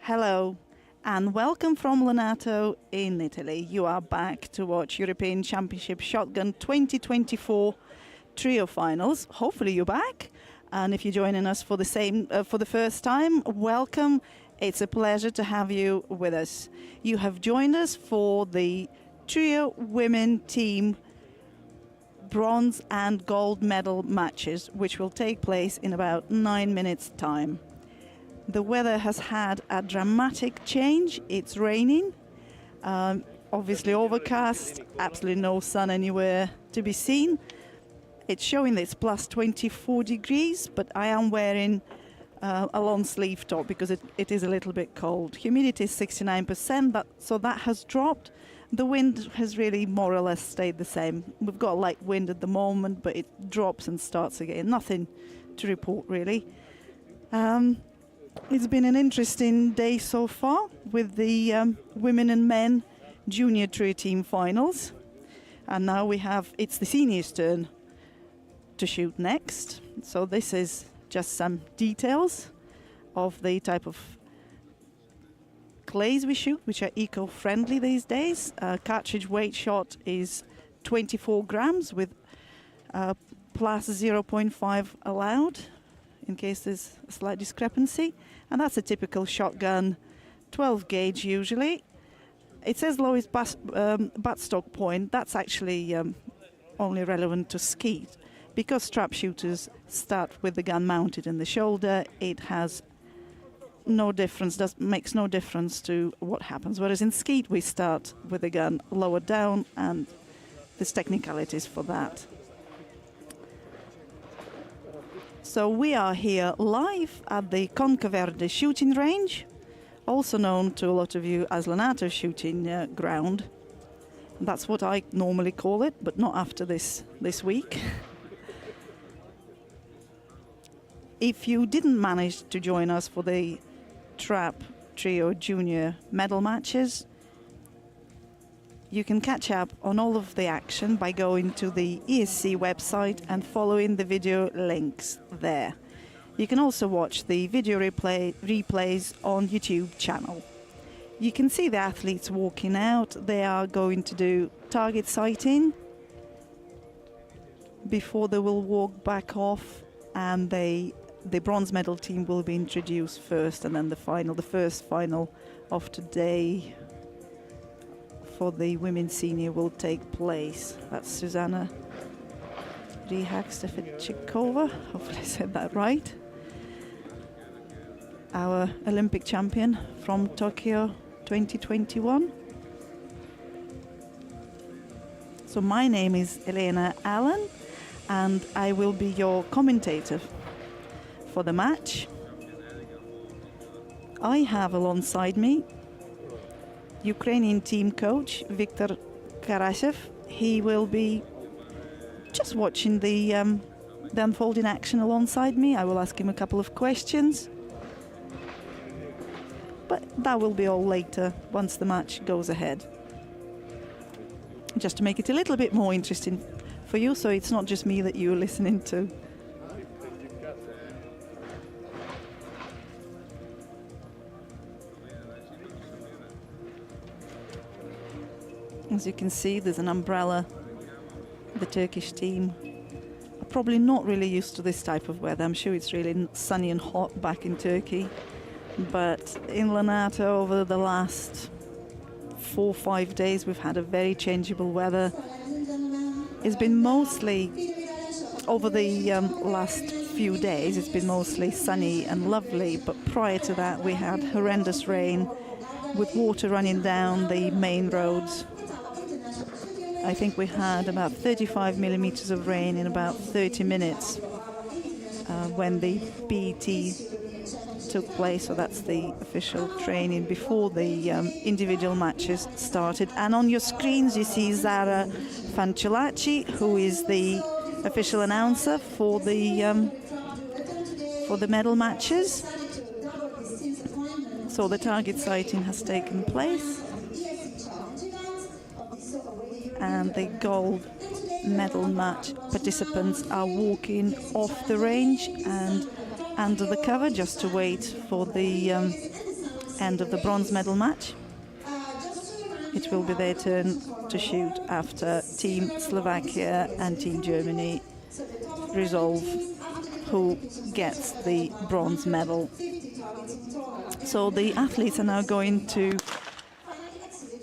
Hello and welcome from Lonato in Italy. You are back to watch European Championship Shotgun 2024 Trio Finals. Hopefully you're back, and if you're joining us for the first time, welcome. It's a pleasure to have you with us. You have joined us for the Trio Women Team bronze and gold medal matches, which will take place in about 9 minutes' time. The weather has had a dramatic change. It's raining, obviously overcast, absolutely no sun anywhere to be seen. It's showing that it's plus 24 degrees, but I am wearing a long sleeve top because it is a little bit cold. Humidity is 69%, so that has dropped. The wind has really more or less stayed the same. We've got a light wind at the moment, but it drops and starts again. Nothing to report really. It's been an interesting day so far with the women and men junior trio team finals. And now it's the seniors' turn to shoot next. So this is just some details of the type of clays we shoot, which are eco-friendly these days. Cartridge weight shot is 24 grams with plus 0.5 allowed, in case there's a slight discrepancy. And that's a typical shotgun, 12 gauge usually. It says lowest buttstock point. That's actually only relevant to skeet. Because strap shooters start with the gun mounted in the shoulder, it has no difference, makes no difference to what happens. Whereas in skeet, we start with the gun lower down, and there's technicalities for that. So we are here live at the Concaverde shooting range, also known to a lot of you as Lonato shooting ground. That's what I normally call it, but not after this week. If you didn't manage to join us for the Trap Trio Junior medal matches, you can catch up on all of the action by going to the ESC website and following the video links there. You can also watch the video replays on YouTube channel. You can see the athletes walking out. They are going to do target sighting before they will walk back off, and the bronze medal team will be introduced first, and then the first final of today for the women's senior will take place. That's Susanna Rihak-Stefechikova, hopefully I said that right. Our Olympic champion from Tokyo 2021. So my name is Elena Allen, and I will be your commentator for the match. I have alongside me Ukrainian team coach Viktor Karasev. He will be just watching the unfolding action alongside me. I will ask him a couple of questions, but that will be all later once the match goes ahead. Just to make it a little bit more interesting for you, so it's not just me that you're listening to. As you can see, there's an umbrella. The Turkish team are probably not really used to this type of weather. I'm sure it's really sunny and hot back in Turkey. But in Lonato, over the last 4 or 5 days, we've had a very changeable weather. It's been mostly, over the last few days, it's been mostly sunny and lovely. But prior to that, we had horrendous rain with water running down the main roads. I think we had about 35 millimeters of rain in about 30 minutes when the BET took place. So that's the official training before the individual matches started. And on your screens you see Zara Fanciulacci, who is the official announcer for the medal matches. So the target sighting has taken place, and the gold medal match participants are walking off the range and under the cover just to wait for the end of the bronze medal match. It will be their turn to shoot after Team Slovakia and Team Germany resolve who gets the bronze medal. So the athletes are now going to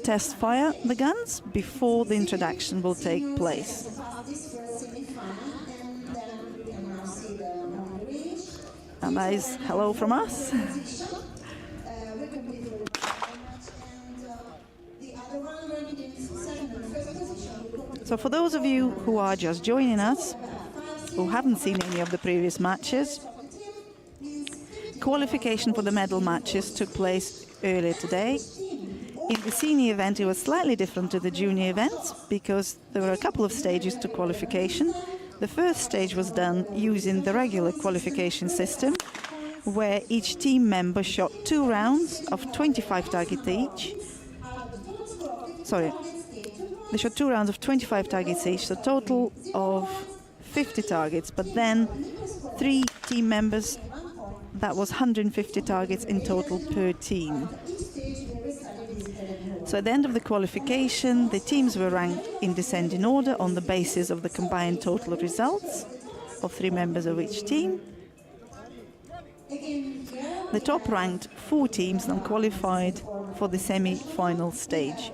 test fire the guns before the introduction will take place. And that is hello from us. So for those of you who are just joining us, who haven't seen any of the previous matches, qualification for the medal matches took place earlier today. In the senior event, it was slightly different to the junior events because there were a couple of stages to qualification. The first stage was done using the regular qualification system, where each team member shot 2 rounds of 25 targets each. Sorry, they shot 2 rounds of 25 targets each, so total of 50 targets, but then 3 team members, that was 150 targets in total per team. So at the end of the qualification, the teams were ranked in descending order on the basis of the combined total results of 3 members of each team. The top-ranked 4 teams then qualified for the semi-final stage.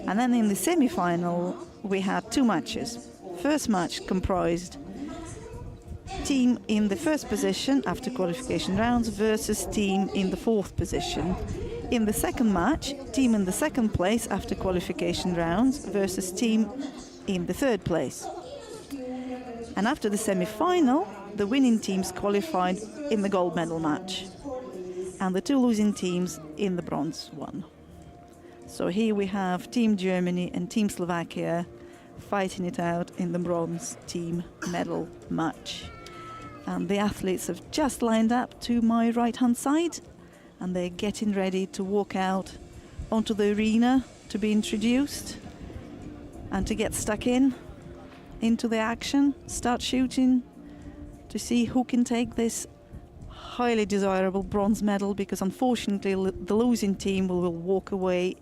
And then in the semi-final, we had 2 matches. First match comprised team in the first position after qualification rounds versus team in the 4th position. In the second match, team in the 2nd place after qualification rounds versus team in the 3rd place. And after the semi-final, the winning teams qualified in the gold medal match and the 2 losing teams in the bronze one. So here we have Team Germany and Team Slovakia fighting it out in the bronze team medal match. And the athletes have just lined up to my right-hand side, and they're getting ready to walk out onto the arena to be introduced and to get stuck into the action, start shooting to see who can take this highly desirable bronze medal, because unfortunately the losing team will walk away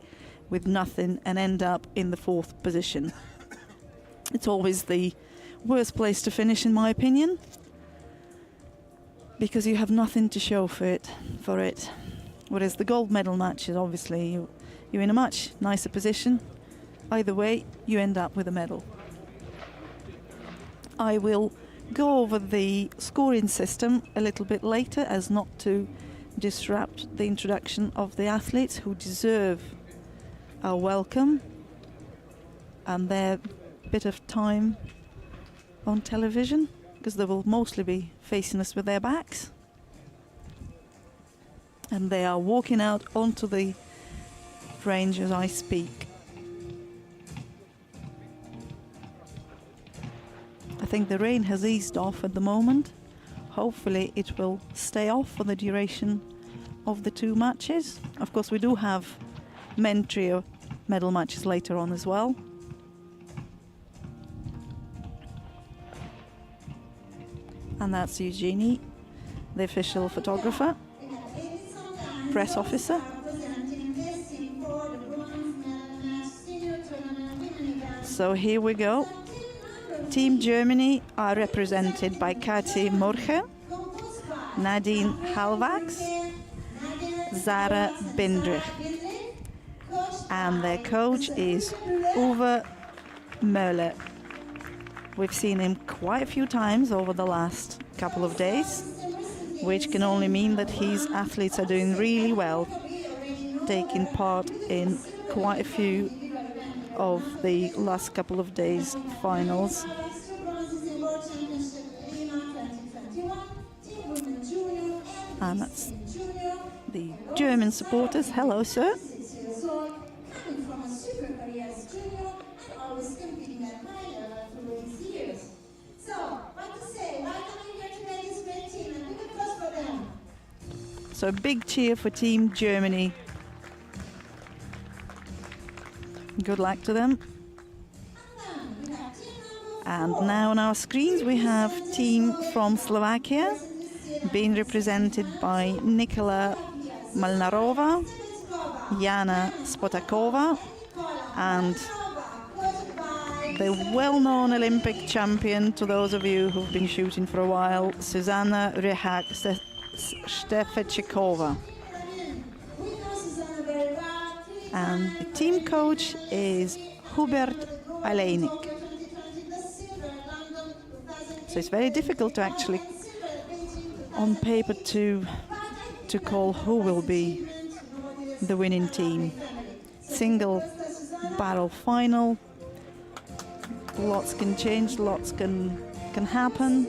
with nothing and end up in the 4th position. It's always the worst place to finish, in my opinion, because you have nothing to show for it. Whereas the gold medal match is obviously you're in a much nicer position. Either way, you end up with a medal. I will go over the scoring system a little bit later, as not to disrupt the introduction of the athletes who deserve our welcome and their bit of time on television, because they will mostly be facing us with their backs. And they are walking out onto the range as I speak. I think the rain has eased off at the moment. Hopefully it will stay off for the duration of the 2 matches. Of course, we do have men trio medal matches later on as well. And that's Eugenie, the official photographer, press officer. So here we go. Team Germany are represented by Kati Morche, Nadine Halvax, Zara Bindrich. And their coach is Uwe Möller. We've seen him quite a few times over the last couple of days, which can only mean that his athletes are doing really well, taking part in quite a few of the last couple of days' finals. And that's the German supporters. Hello, sir. So a big cheer for Team Germany. Good luck to them. And now on our screens we have team from Slovakia, being represented by Nikola Malnarova, Jana Spotakova, and the well-known Olympic champion, to those of you who've been shooting for a while, Zuzana Stefechikova. And the team coach is Hubert Alejnik. So it's very difficult to actually, on paper, to call who will be the winning team. Single barrel final. Lots can change, lots can happen.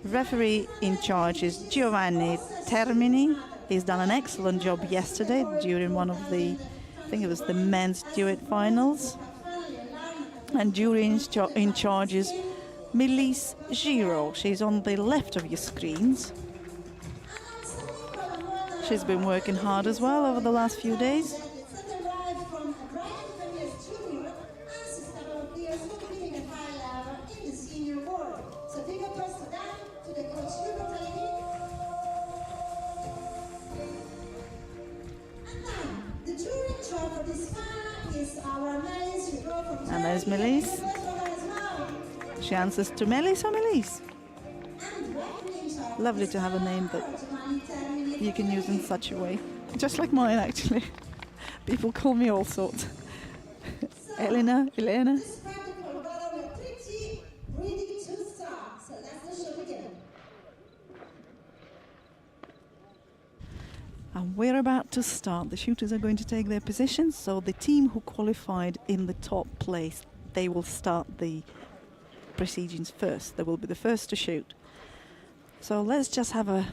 Referee in charge is Giovanni Termini. He's done an excellent job yesterday during one of the, I think it was the men's duet finals. And jury in charge is Melise Giraud. She's on the left of your screens. She's been working hard as well over the last few days. And there's Melise. She answers to Melise or Melise. Lovely to have a name that you can use in such a way. Just like mine, actually. People call me all sorts. Elena. And we're about to start. The shooters are going to take their positions. So the team who qualified in the top place, they will start the proceedings first. They will be the first to shoot. So let's just have a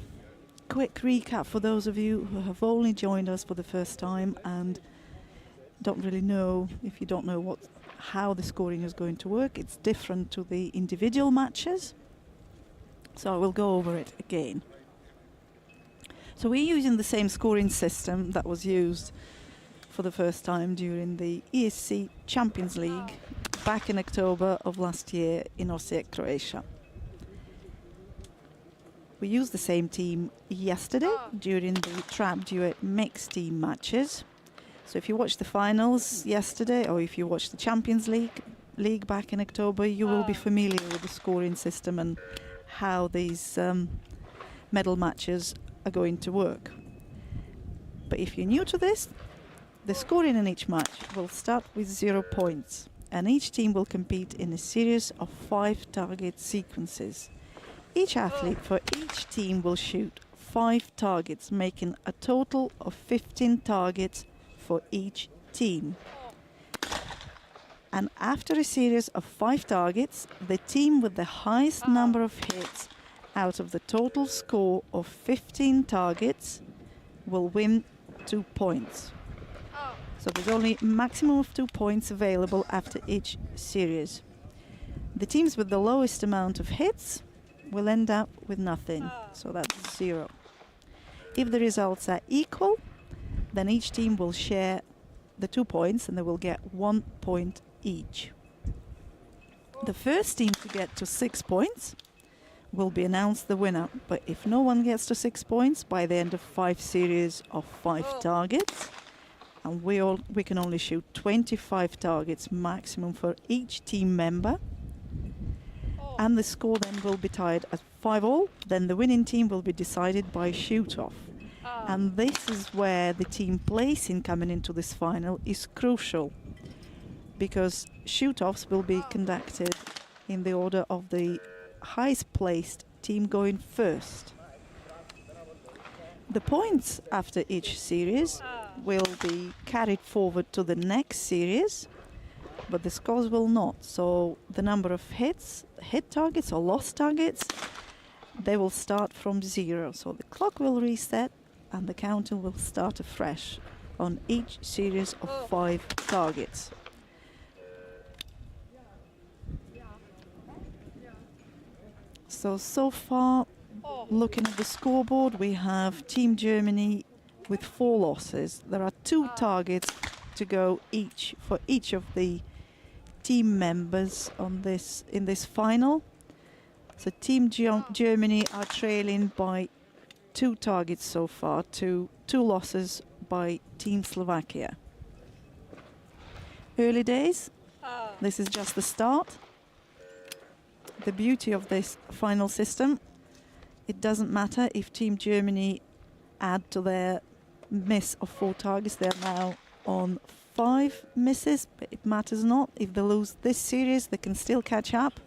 quick recap for those of you who have only joined us for the first time and don't really know, if you don't know how the scoring is going to work. It's different to the individual matches. So I will go over it again. So we're using the same scoring system that was used for the first time during the ESC Champions League back in October of last year in Osijek, Croatia. We used the same team yesterday during the trap duet mixed team matches. So if you watched the finals yesterday, or if you watched the Champions League back in October, you will be familiar with the scoring system and how these medal matches are going to work. But if you're new to this, the scoring in each match will start with 0 points, and each team will compete in a series of 5 target sequences. Each athlete for each team will shoot 5 targets, making a total of 15 targets for each team. And after a series of 5 targets, the team with the highest number of hits out of the total score of 15 targets will win 2 points. So there's only a maximum of 2 points available after each series. The teams with the lowest amount of hits will end up with nothing, so that's 0. If the results are equal, then each team will share the 2 points and they will get 1 point each. The first team to get to 6 points will be announced the winner, but if no one gets to 6 points by the end of 5 series of 5 targets, and we can only shoot 25 targets maximum for each team member, and the score then will be tied at 5-all, then the winning team will be decided by shoot-off. And this is where the team placing coming into this final is crucial, because shoot-offs will be conducted in the order of the highest placed team going first. The points after each series will be carried forward to the next series, but the scores will not. So the number of hit targets or lost targets, they will start from 0. So the clock will reset and the counting will start afresh on each series of 5 targets. So far, looking at the scoreboard, we have Team Germany with 4 losses. There are 2 targets to go each for each of the team members in this final. So Team Germany are trailing by 2 targets so far to 2 losses by Team Slovakia. Early days, this is just the start. The beauty of this final system, it doesn't matter if Team Germany add to their miss of 4 targets, they're now on 5 misses, but it matters not. If they lose this series, they can still catch up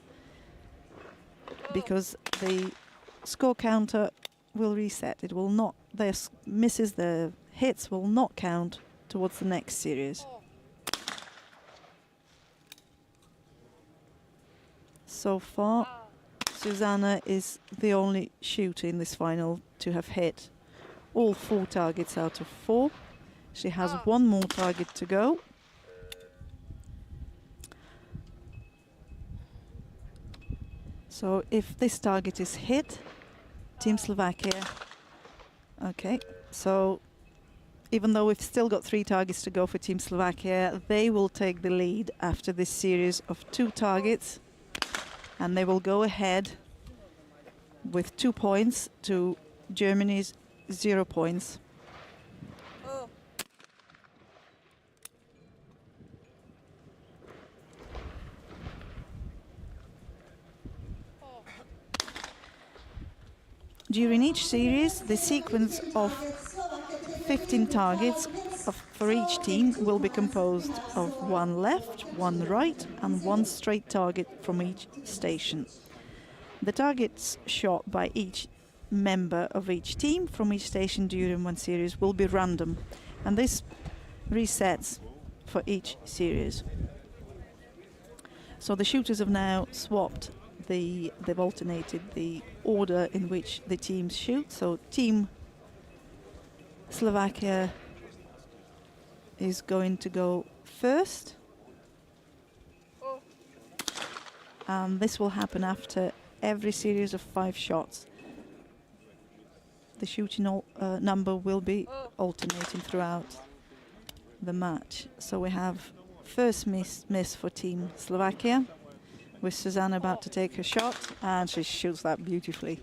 because the score counter will reset. It will not, their misses, their hits will not count towards the next series. So far, Susanna is the only shooter in this final to have hit all 4 targets out of 4. She has 1 more target to go. So if this target is hit, Team Slovakia, okay, so even though we've still got 3 targets to go for Team Slovakia, they will take the lead after this series of 2 targets, and they will go ahead with 2 points to Germany's 0 points. During each series, the sequence of 15 targets for each team will be composed of 1 left, 1 right, and 1 straight target from each station. The targets shot by each member of each team from each station during one series will be random, and this resets for each series. So the shooters have now swapped they've alternated the order in which the teams shoot. So Team Slovakia is going to go first. This will happen after every series of 5 shots. The shooting number will be alternating throughout the match. So we have first miss for Team Slovakia, with Susanna about to take her shot, and she shoots that beautifully,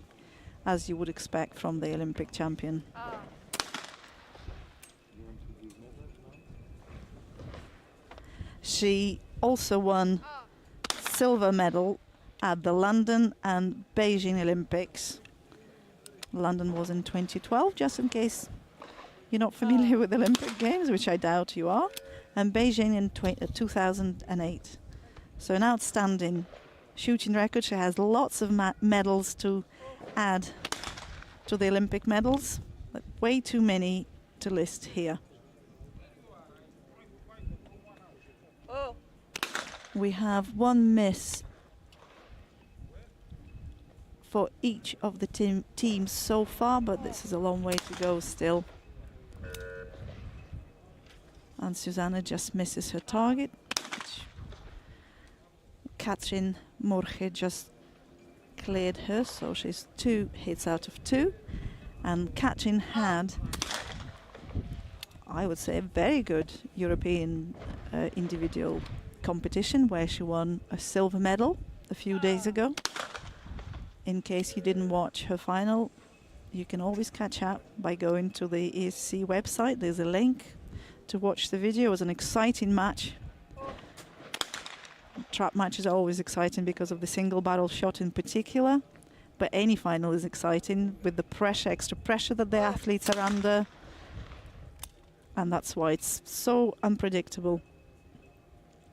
as you would expect from the Olympic champion. She also won silver medal at the London and Beijing Olympics. London was in 2012, just in case you're not familiar with Olympic Games, which I doubt you are, and Beijing in 2008. So an outstanding shooting record. She has lots of medals to add to the Olympic medals, but way too many to list here. We have 1 miss for each of the teams so far, but this is a long way to go still. And Susanna just misses her target. Katrin Morche just cleared her, so she's 2 hits out of 2. And Katrin had, I would say, a very good European individual competition where she won a silver medal a few days ago. In case you didn't watch her final, you can always catch up by going to the ESC website. There's a link to watch the video. It was an exciting match. Trap matches are always exciting because of the single barrel shot in particular, but any final is exciting with the pressure, extra pressure that the athletes are under, and that's why it's so unpredictable.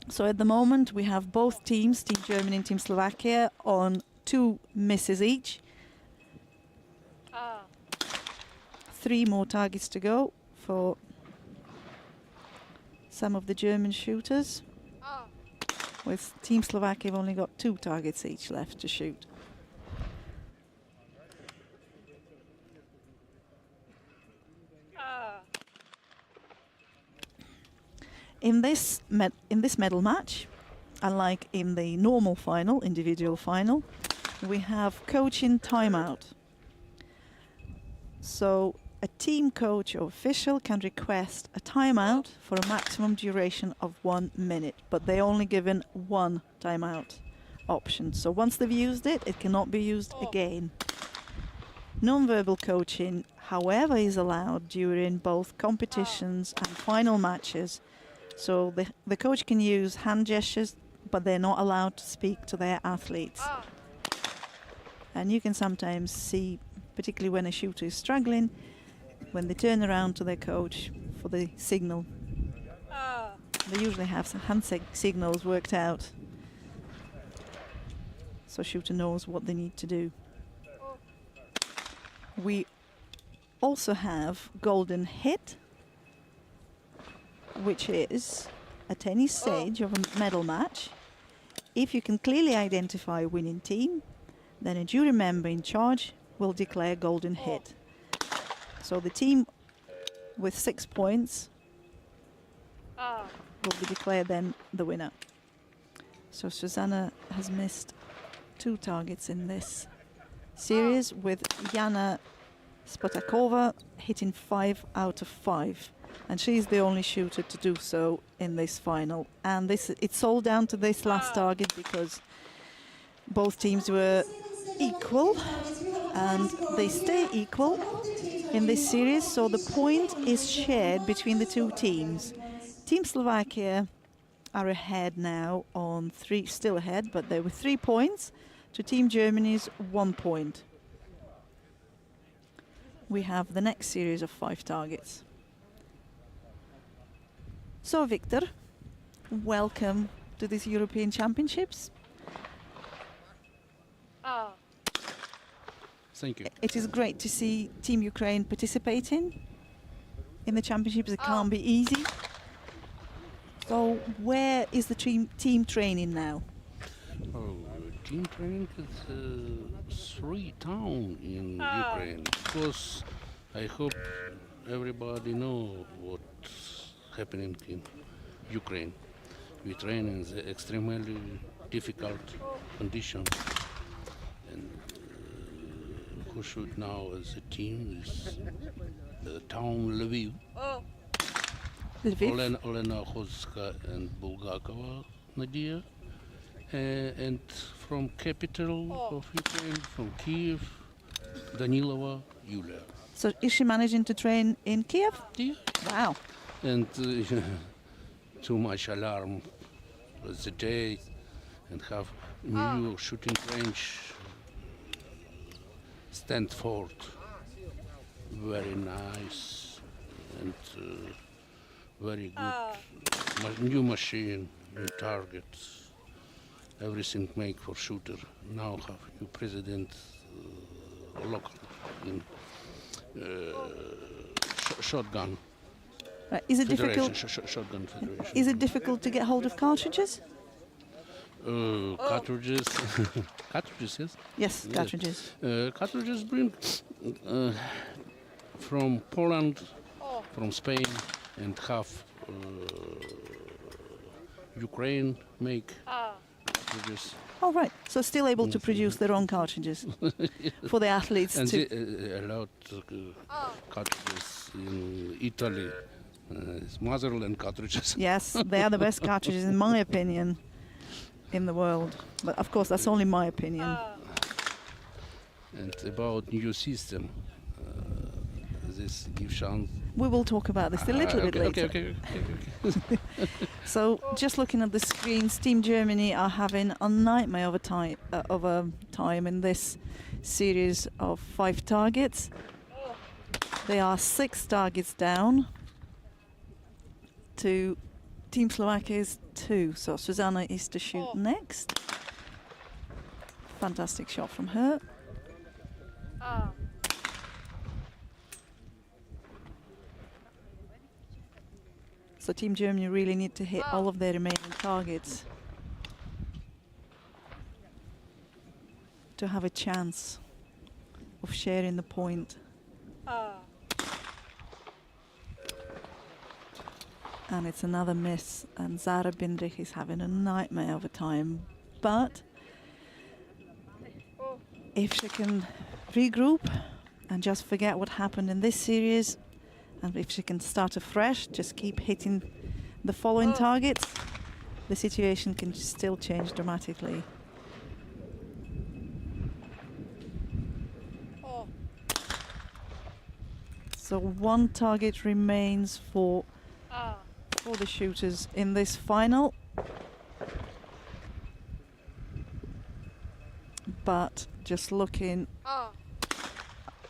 So at the moment we have both teams, Team Germany and Team Slovakia, on 2 misses each. 3 more targets to go for some of the German shooters. With Team Slovakia, have only got 2 targets each left to shoot. In this medal match, unlike in the normal final, individual final, we have coaching timeout. So a team coach or official can request a timeout for a maximum duration of 1 minute, but they're only given 1 timeout option. So once they've used it, it cannot be used again. Non-verbal coaching, however, is allowed during both competitions and final matches. So the coach can use hand gestures, but they're not allowed to speak to their athletes. And you can sometimes see, particularly when a shooter is struggling, when they turn around to their coach for the signal. They usually have some hand signals worked out, so shooter knows what they need to do. We also have golden hit, which is at any stage of a medal match. If you can clearly identify a winning team, then a jury member in charge will declare golden hit. So the team with 6 points will be declared then the winner. So Susanna has missed 2 targets in this series, with Jana Spotakova hitting 5 out of 5. And she's the only shooter to do so in this final. And it's all down to this last target, because both teams were equal, and they stay equal in this series. So the point is shared between the 2 teams. Team Slovakia are ahead now on 3, still ahead, but they were 3 points to Team Germany's 1 point. We have the next series of 5 targets. So Victor, welcome to these European Championships. Thank you. It is great to see Team Ukraine participating in the championships. It can't be easy. So where is the team training now? Team training is 3 towns in Ukraine, because I hope everybody know what's happening in Ukraine. We train in the extremely difficult conditions, and who should now as a team is the town Lviv. Lviv. Olena Khozka and Bulgakova Nadia, and from capital of Ukraine, from Kiev, Danilova Yulia. So is she managing to train in Kiev? Yeah. Wow. And too much alarm was the day, and have new shooting range, Stanford, very nice, and very good new machine, new targets, everything make for shooter. Now have new president local in shotgun. Is it Federation, difficult? shotgun federation. Is it difficult to get hold of cartridges? Cartridges, cartridges, yes. Yes, cartridges. Cartridges bring from Poland, from Spain, and half Ukraine make cartridges. All right. So still able to produce their own cartridges for the athletes And to. they allowed cartridges in Italy, motherland cartridges. Yes, they are the best cartridges, in my opinion, in the world. But of course, that's only my opinion. And about new system, this gives chance. We will talk about this a little bit later. Okay. So, just looking at the screens, Team Germany are having a nightmare of a time in this series of 5 targets. They are 6 targets down to Team Slovakia's 2. So Susanna is to shoot next. Fantastic shot from her. So Team Germany really need to hit all of their remaining targets to have a chance of sharing the point. And it's another miss, and Zara Bindrich is having a nightmare of a time. But if she can regroup and just forget what happened in this series, and if she can start afresh, just keep hitting the following targets, the situation can still change dramatically. So one target remains for the shooters in this final. But just looking,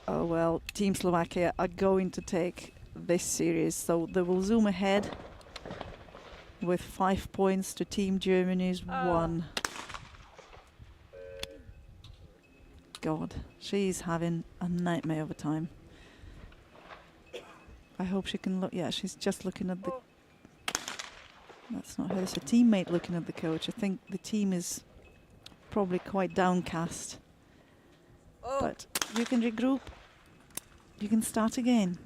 oh well, Team Slovakia are going to take this series, so they will zoom ahead with 5 points to Team Germany's 1. God, she's having a nightmare of a time. I hope she can look. Yeah, she's just looking at the. That's not her. It's a teammate looking at the coach. I think the team is probably quite downcast. But you can regroup. You can start again.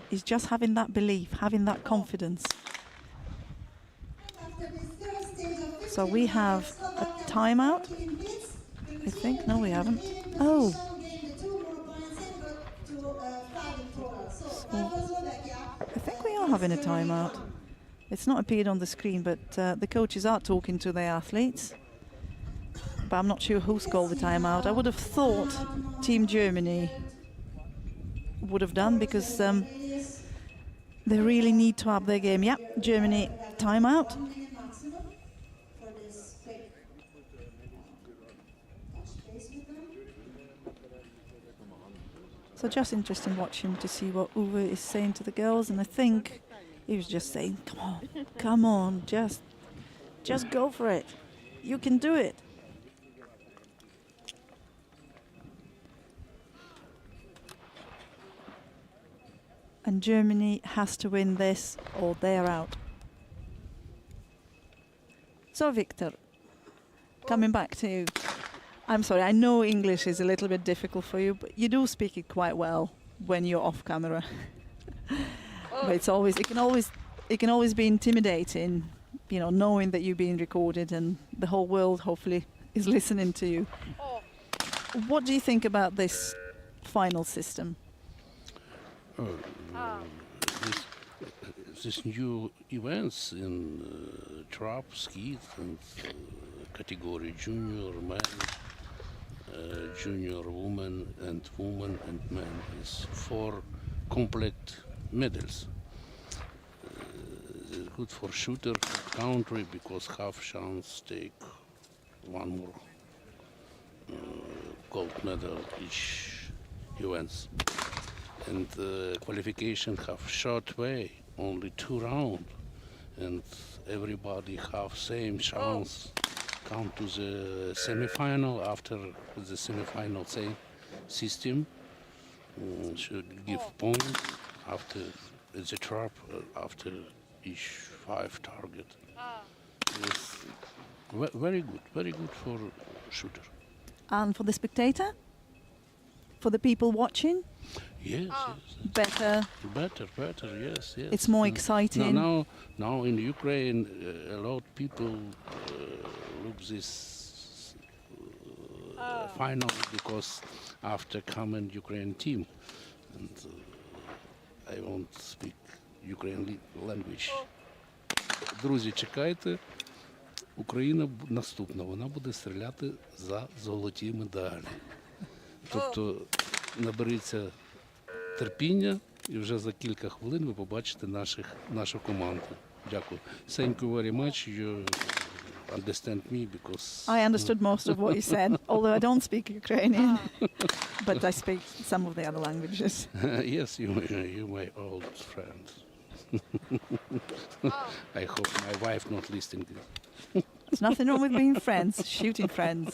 It's just having that belief, having that confidence. So we have a timeout. I think. No, we haven't. Oh. So I think we are having a timeout. It's not appeared on the screen, but the coaches are talking to their athletes. But I'm not sure who's called the timeout. I would have thought Team Germany would have done, because they really need to up their game. Yeah, Germany timeout. So just interesting watching to see what Uwe is saying to the girls, and I think he was just saying, come on, just go for it. You can do it. And Germany has to win this or they're out. So Victor, coming back to you. I'm sorry, I know English is a little bit difficult for you, but you do speak it quite well when you're off camera. But it can always be intimidating, you know, knowing that you're being recorded and the whole world hopefully is listening to you. What do you think about this final system? This new events in trap, skeet, and category junior men, junior women and men is 4 complete medals. It's good for shooter country because half chance take 1 more gold medal each events. And qualification have short way, only 2 rounds, and everybody have same chance come to the semi-final. After the semi-final same system should give points after the trap after each 5 target. It's very good for shooter. And for the spectator? For the people watching? Yes. Better, yes. It's more exciting. Now in Ukraine, a lot of people look this final because after coming Ukraine team, and I won't speak Ukrainian language. Друзі, чекайте, Україна наступна, вона буде стріляти за золоті медалі. Тобто наберіться терпіння, і вже за кілька хвилин ви побачите нашу команду. Дякую. Thank you very much. You understand me because... I understood most of what you said, although I don't speak Ukrainian, but I speak some of the other languages. Yes, you my old friend. I hope my wife not listening to this. There's nothing wrong with being friends, shooting friends.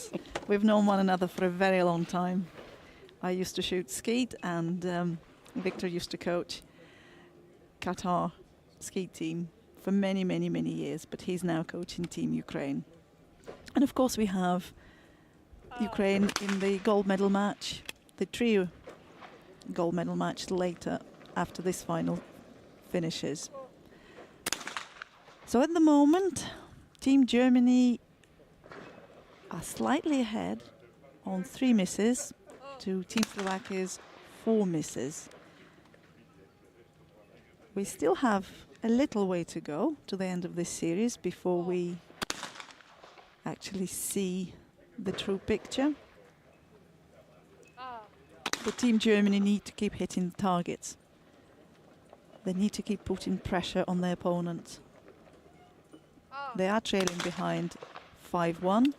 We've known one another for a very long time. I used to shoot skeet, and Victor used to coach Qatar skeet team for many, many, many years, but he's now coaching Team Ukraine. And of course we have Ukraine in the gold medal match, the trio gold medal match later after this final finishes. So at the moment, Team Germany are slightly ahead on 3 misses to Team Slovakia's 4 misses. We still have a little way to go to the end of this series before we actually see the true picture. But Team Germany need to keep hitting the targets. They need to keep putting pressure on their opponents. They are trailing behind 5-1,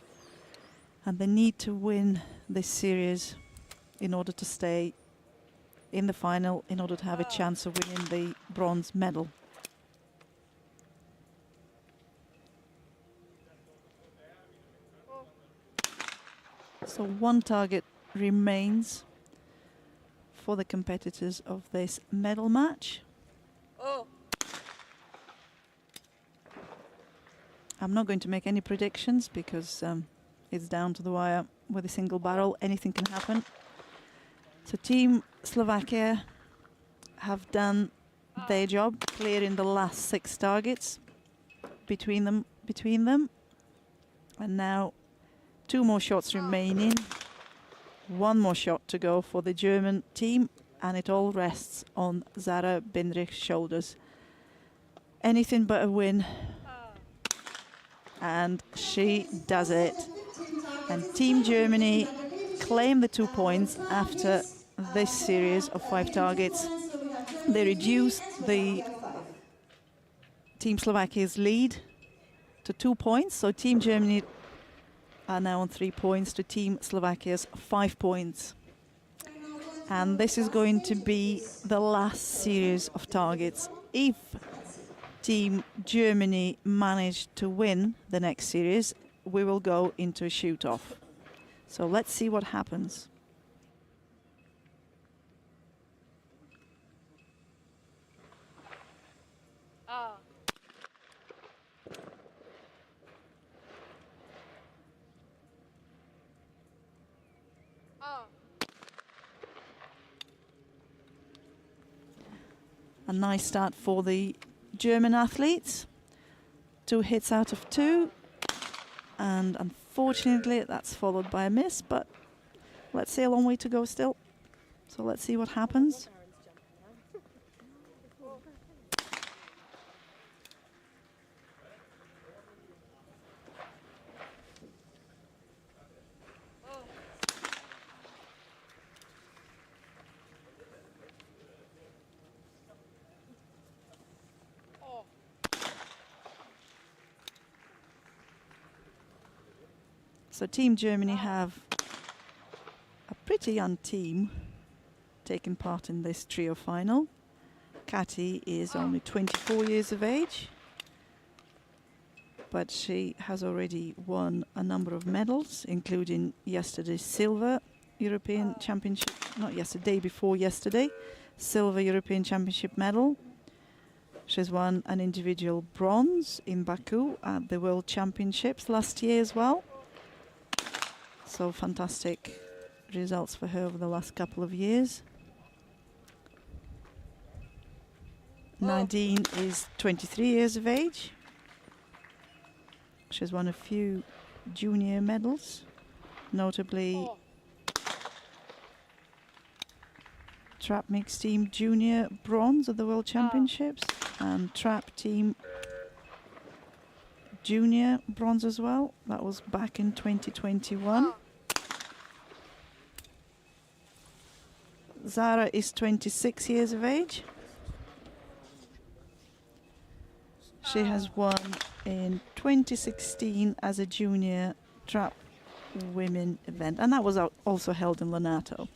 and they need to win this series in order to stay in the final, in order to have a chance of winning the bronze medal. So one target remains for the competitors of this medal match. I'm not going to make any predictions because it's down to the wire with a single barrel. Anything can happen. So Team Slovakia have done their job, clearing the last 6 targets between them. And now 2 more shots remaining. 1 more shot to go for the German team, and it all rests on Zara Bindrich's shoulders. Anything but a win. And she does it. And Team Germany claim the 2 points after this series of 5 targets. They reduce the Team Slovakia's lead to 2 points. So Team Germany are now on 3 points to Team Slovakia's 5 points. And this is going to be the last series of targets. If Team Germany managed to win the next series, we will go into a shoot-off. So let's see what happens. A nice start for the German athletes. 2 hits out of 2. And unfortunately, that's followed by a miss, but let's see, a long way to go still. So let's see what happens. So Team Germany have a pretty young team taking part in this trio final. Kati is only 24 years of age, but she has already won a number of medals, including yesterday's silver European Championship, not yesterday, before yesterday, silver European Championship medal. She's won an individual bronze in Baku at the World Championships last year as well. So fantastic results for her over the last couple of years. Nadine is 23 years of age. She's won a few junior medals, notably trap mixed team junior bronze at the World Championships and trap team junior bronze as well. That was back in 2021. Zara is 26 years of age. She has won in 2016 as a junior trap women event, and that was also held in Lonato.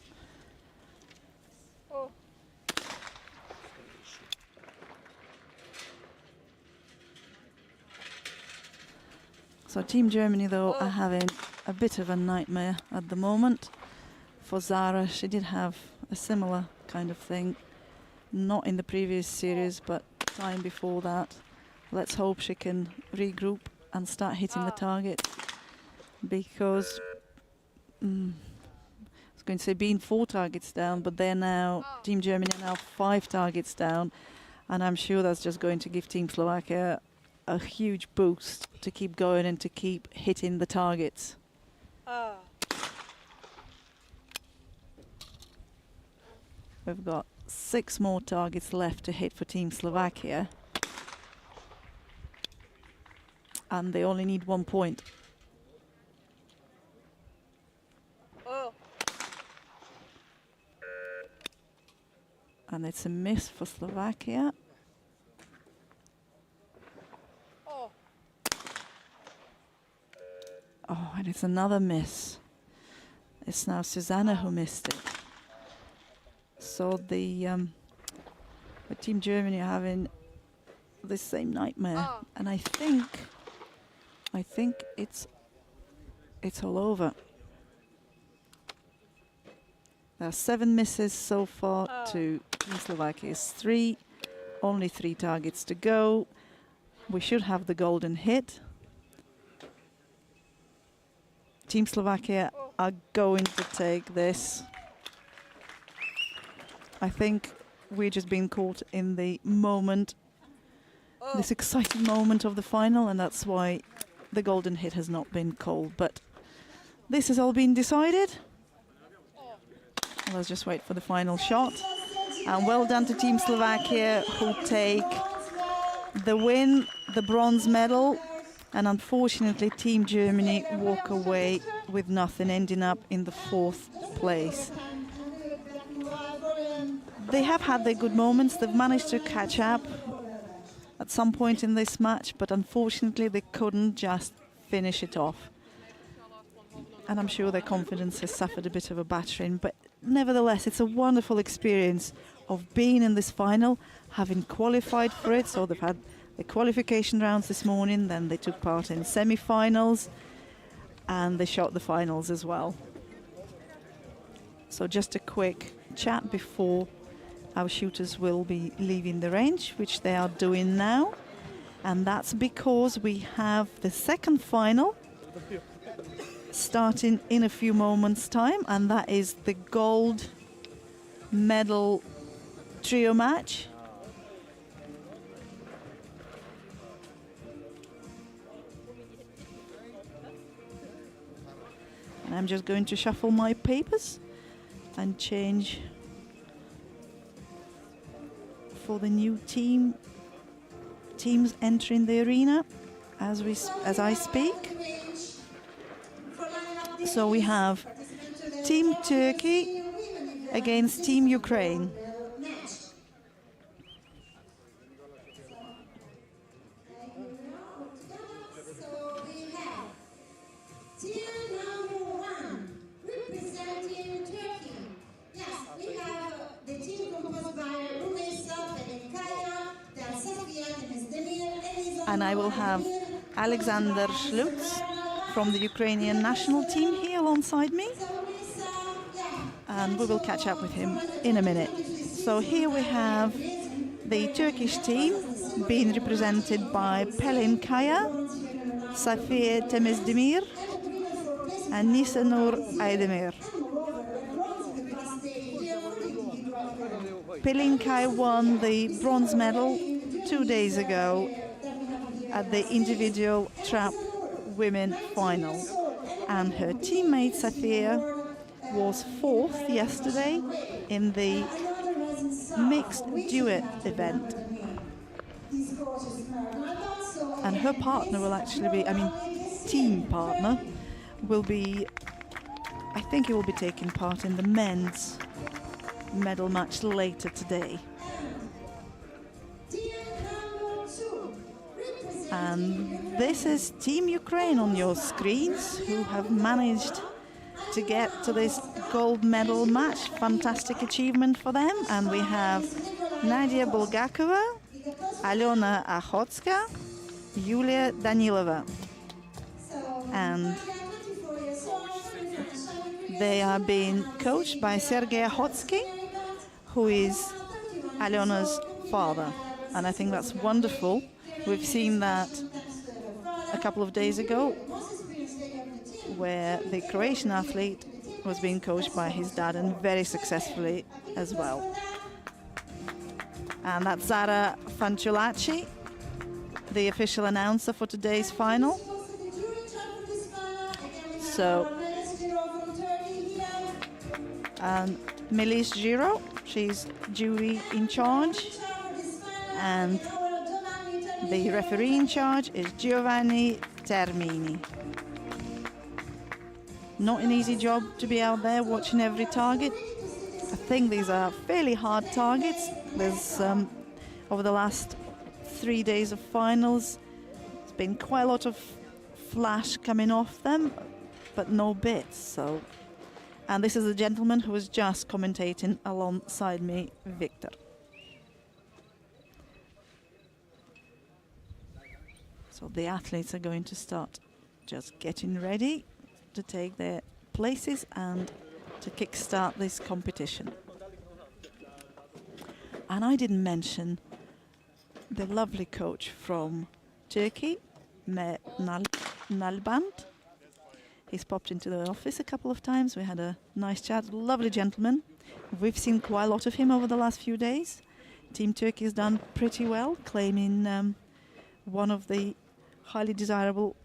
So Team Germany, though, are having a bit of a nightmare at the moment. For Zara, she did have a similar kind of thing, not in the previous series, but time before that. Let's hope she can regroup and start hitting the target, because I was going to say being 4 targets down, but they're now, Team Germany are now 5 targets down, and I'm sure that's just going to give Team Slovakia a huge boost to keep going and to keep hitting the targets. We've got 6 more targets left to hit for Team Slovakia, and they only need 1 point. And it's a miss for Slovakia. Oh, and it's another miss. It's now Susanna who missed it. So the Team Germany are having the same nightmare, and I think it's all over. There are 7 misses so far to Team Slovakia's 3. Only 3 targets to go. We should have the golden hit. Team Slovakia are going to take this. I think we're just being caught in the moment, this exciting moment of the final, and that's why the golden hit has not been called. But this has all been decided. Let's just wait for the final shot. And well done to Team Slovakia, who take the win, the bronze medal. And unfortunately, Team Germany walk away with nothing, ending up in the 4th place. They have had their good moments. They've managed to catch up at some point in this match, but unfortunately, they couldn't just finish it off. And I'm sure their confidence has suffered a bit of a battering, but nevertheless, it's a wonderful experience of being in this final, having qualified for it. So they've had the qualification rounds this morning, then they took part in semi-finals, and they shot the finals as well. So just a quick chat before our shooters will be leaving the range, which they are doing now. And that's because we have the second final starting in a few moments' time, and that is the gold medal trio match. And I'm just going to shuffle my papers and change for the new teams entering the arena as I speak. So we have Team Turkey against Team Ukraine. And I will have Alexander Schlutz from the Ukrainian national team here alongside me. And we will catch up with him in a minute. So here we have the Turkish team being represented by Pelin Kaya, Safiye Temesdemir, and Nisanur Aydemir. Pelin Kaya won the bronze medal 2 days ago at the individual trap women final, and her teammate Safiya was 4th yesterday in the mixed duet event, and her partner will actually be, team partner will be, I think he will be taking part in the men's medal match later today. And this is Team Ukraine on your screens, who have managed to get to this gold medal match. Fantastic achievement for them. And we have Nadia Bulgakova, Alyona Akhotska, Yulia Danilova. And they are being coached by Sergei Akhotsky, who is Alyona's father. And I think that's wonderful. We've seen that a couple of days ago, where the Croatian athlete was being coached by his dad, and very successfully as well. And that's Zara Fanciulacci, the official announcer for today's final. So, and Melis Giro, she's jury in charge, and the referee in charge is Giovanni Termini. Not an easy job to be out there watching every target. I think these are fairly hard targets. There's over the last 3 days of finals, there's been quite a lot of flash coming off them, but no bits. So, and this is a gentleman who was just commentating alongside me, Victor. So the athletes are going to start just getting ready to take their places and to kickstart this competition. And I didn't mention the lovely coach from Turkey, Nalband. He's popped into the office a couple of times. We had a nice chat. Lovely gentleman. We've seen quite a lot of him over the last few days. Team Turkey has done pretty well, claiming one of the highly desirable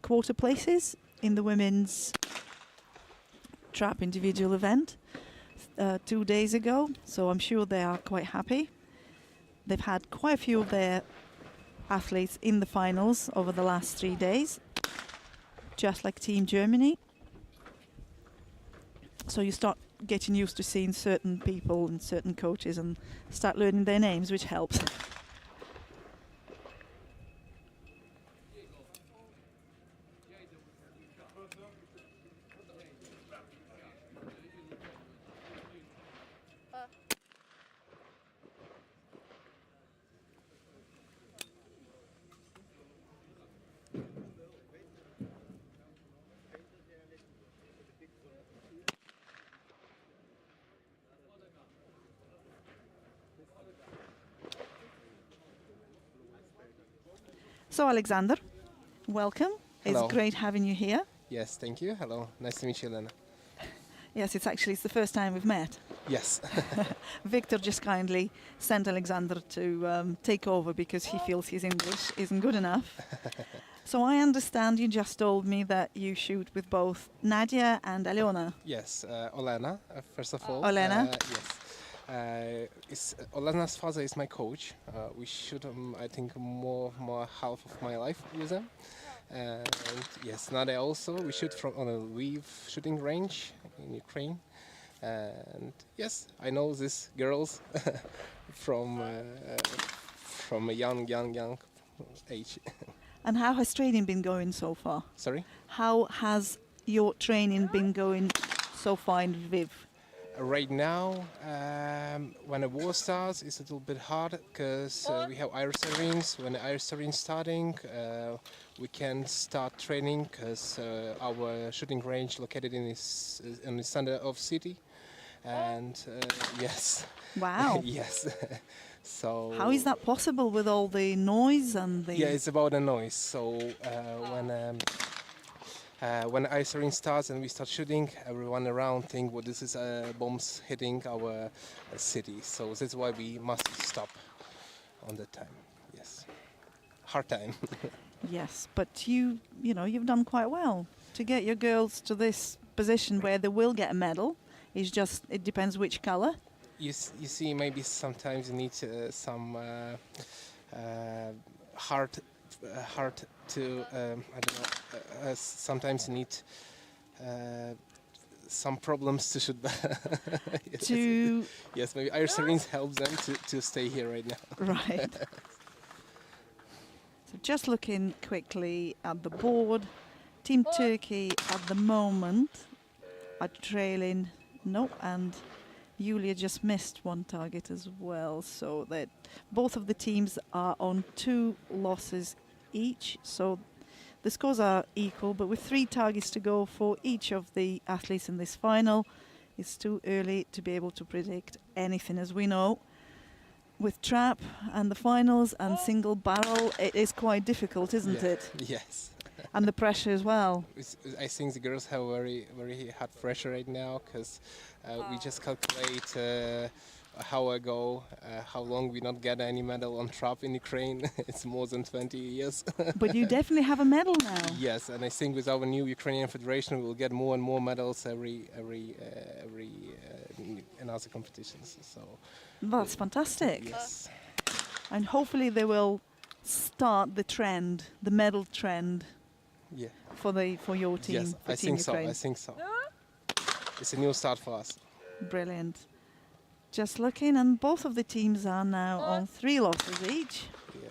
quarter places in the women's trap individual event 2 days ago. So I'm sure they are quite happy. They've had quite a few of their athletes in the finals over the last 3 days, just like Team Germany. So you start getting used to seeing certain people and certain coaches and start learning their names, which helps. So Alexander, welcome. Hello. It's great having you here. Yes, thank you. Hello. Nice to meet you, Lena. Yes, it's the first time we've met. Yes. Victor just kindly sent Alexander to take over because he feels his English isn't good enough. So I understand you just told me that you shoot with both Nadia and Aliona. Yes, Olena, first of all. Olena? Yes. Olena's father is my coach. We shoot, I think, more half of my life with them. And yes, Nadia also. We shoot on a Lviv shooting range in Ukraine. And yes, I know these girls from a young age. And how has training been going so far? Sorry? How has your training been going so far in Lviv? Right now, when the war starts, it's a little bit hard because we have ice arenas. When the ice arena starting, we can start training because our shooting range located in the center of city. And yes. Wow. Yes. So. How is that possible with all the noise and the? Yeah, it's about the noise. So when the ice arena starts and we start shooting, everyone around think, well, this is bombs hitting our city. So that's why we must stop on that time. Yes, hard time. Yes, but you've done quite well to get your girls to this position where they will get a medal. It depends which color. You see, maybe sometimes you need some hard to I don't know. Sometimes you need some problems to shoot. Yes. Yes, maybe ice arenas help them to stay here right now. Right. So just looking quickly at the board, Team Turkey at the moment are trailing. No, and Yulia just missed one target as well, so that both of the teams are on 2 losses each. So the scores are equal, but with 3 targets to go for each of the athletes in this final, it's too early to be able to predict anything. As we know, with trap and the finals and single barrel, it is quite difficult, isn't it? Yes. And the pressure as well. I think the girls have very hard pressure right now because we just calculate how I go, how long we not get any medal on trap in Ukraine. It's more than 20 years. But you definitely have a medal now. Yes, and I think with our new Ukrainian federation, we will get more and more medals every in other competitions. So that's fantastic. Yes. And hopefully they will start the trend, the medal trend. Yeah. For your team. Yes, for I Team think so. Ukraine. I think so. It's a new start for us. Brilliant. Just looking, and both of the teams are now on 3 losses each. Yeah.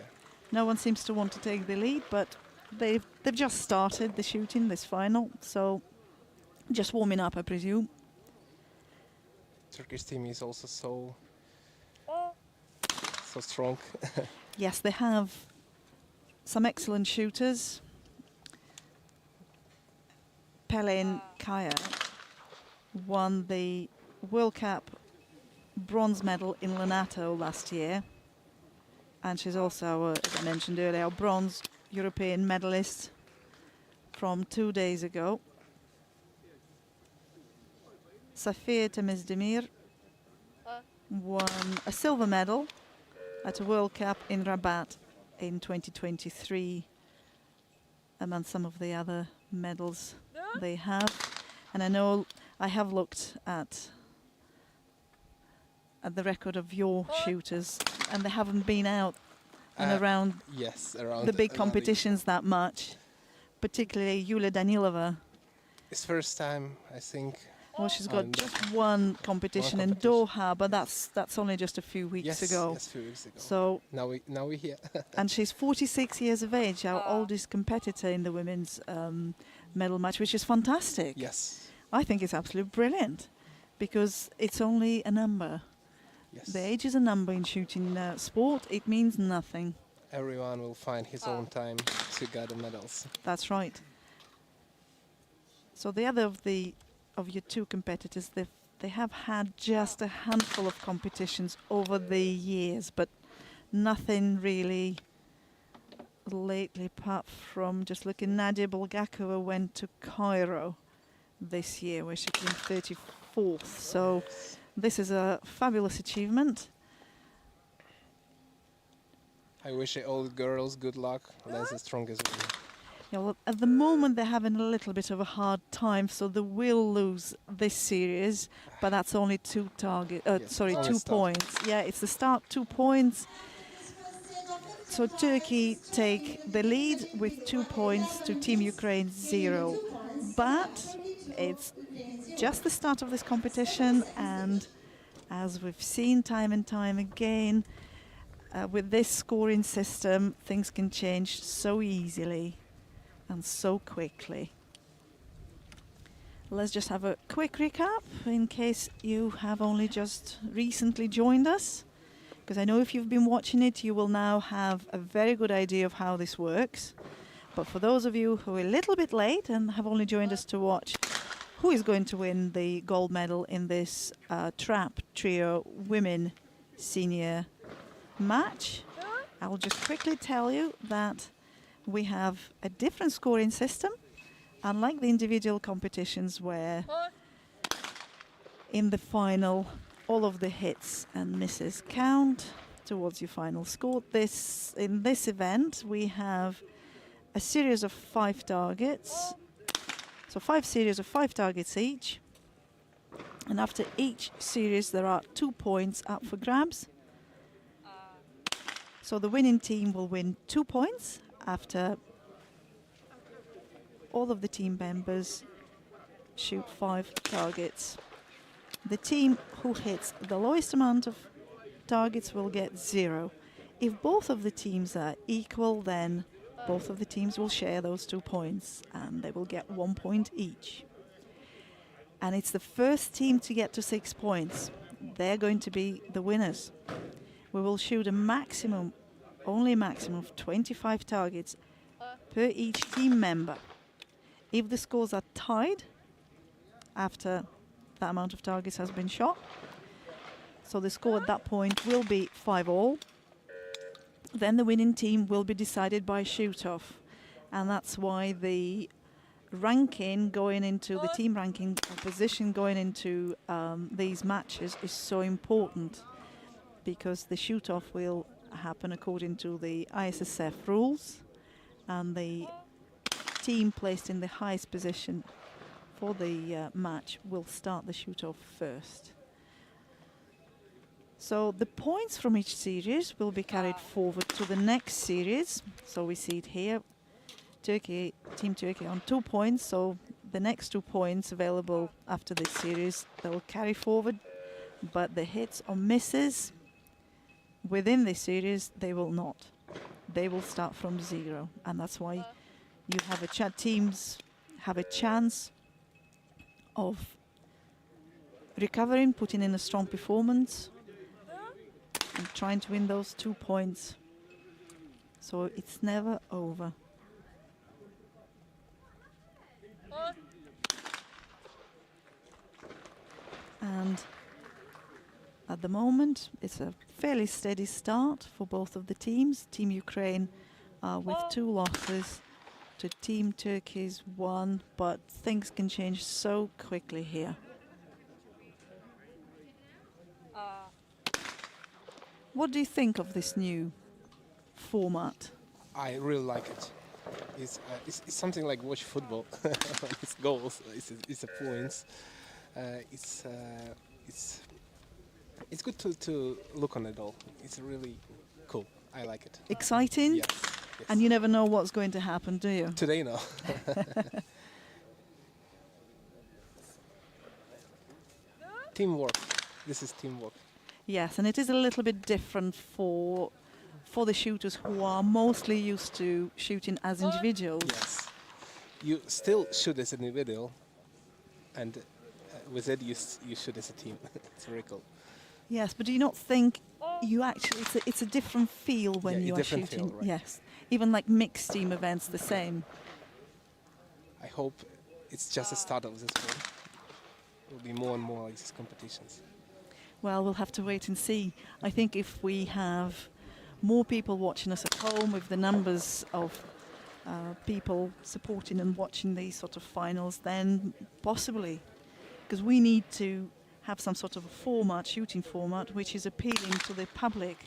No one seems to want to take the lead, but they've just started the shooting, this final, so just warming up, I presume. Turkish team is also so strong. Yes, they have some excellent shooters. Pelin Kaya won the World Cup bronze medal in Lonato last year, and she's also, as I mentioned earlier, a bronze European medalist from 2 days ago. Safia Temizdemir won a silver medal at a World Cup in Rabat in 2023, among some of the other medals they have. And I know I have looked at the record of your shooters, and they haven't been out and around Yes, around the big around competitions that much, particularly Yulia Danilova. It's first time, I think. Well, she's got And just one competition in competition. Doha, but that's only just a few weeks ago. Yes, 2 weeks ago. So, Now we're here. and she's 46 years of age, our oldest competitor in the women's medal match, which is fantastic. Yes. I think it's absolutely brilliant, because it's only a number. Yes. The age is a number in shooting sport. It means nothing. Everyone will find his own time to get the medals. That's right. So the other of your 2 competitors, they have had just a handful of competitions over the years, but nothing really lately, apart from just looking. Nadia Bulgakova went to Cairo this year, where she came 34th. So this is a fabulous achievement. I wish all the girls good luck. That's the strongest one. Yeah, well, at the moment they're having a little bit of a hard time, so they will lose this series, but that's only 2 Yes, only 2 start. points. Yeah, it's the start, 2 points. So Turkey take the lead with 2 points to Team Ukraine 0. But it's just the start of this competition, and as we've seen time and time again, with this scoring system, things can change so easily and so quickly. Let's just have a quick recap in case you have only just recently joined us, because I know if you've been watching it, you will now have a very good idea of how this works. But for those of you who are a little bit late and have only joined us to watch who is going to win the gold medal in this trap trio women senior match, I will just quickly tell you that we have a different scoring system, unlike the individual competitions where in the final all of the hits and misses count towards your final score. In this event we have a series of 5 targets, so 5 series of 5 targets each, and after each series there are 2 points up for grabs. So the winning team will win 2 points after all of the team members shoot 5 targets. The team who hits the lowest amount of targets will get 0. If both of the teams are equal, then both of the teams will share those 2 points, and they will get 1 point each. And it's the first team to get to 6 points. They're going to be the winners. We will shoot only a maximum of 25 targets per each team member. If the scores are tied after that amount of targets has been shot, so the score at that point will be 5-all, then the winning team will be decided by shoot-off. And that's why the ranking going into the team ranking position going into these matches is so important, because the shoot-off will happen according to the ISSF rules, and the team placed in the highest position for the match will start the shoot-off first. So the points from each series will be carried forward to the next series. So we see it here, Team Turkey on 2 points, so the next 2 points available after this series, they'll carry forward but the hits or misses within this series, they will not. They will start from 0, and that's why you have teams have a chance of recovering, putting in a strong performance, and trying to win those 2 points. So it's never over. And at the moment, it's a fairly steady start for both of the teams. Team Ukraine with 2 losses to Team Turkey's 1, but things can change so quickly here. What do you think of this new format? I really like it. It's something like watch football. It's goals, it's a points. It's good to look on it all. It's really cool. I like it. Exciting? Yes. And you never know what's going to happen, do you? Today, no. Teamwork. This is teamwork. Yes, and it is a little bit different for the shooters who are mostly used to shooting as individuals. Yes. You still shoot as an individual, and with it, you shoot as a team. It's very cool. Yes, but do you not think you actually it's a different feel when you are different shooting? feel, right. Yes, even like mixed team events, the same. I hope it's just the start of this one. There will be more and more like these competitions. Well, we'll have to wait and see. I think if we have more people watching us at home, with the numbers of people supporting and watching these sort of finals, then possibly, because we need to have some sort of a format, shooting format, which is appealing to the public,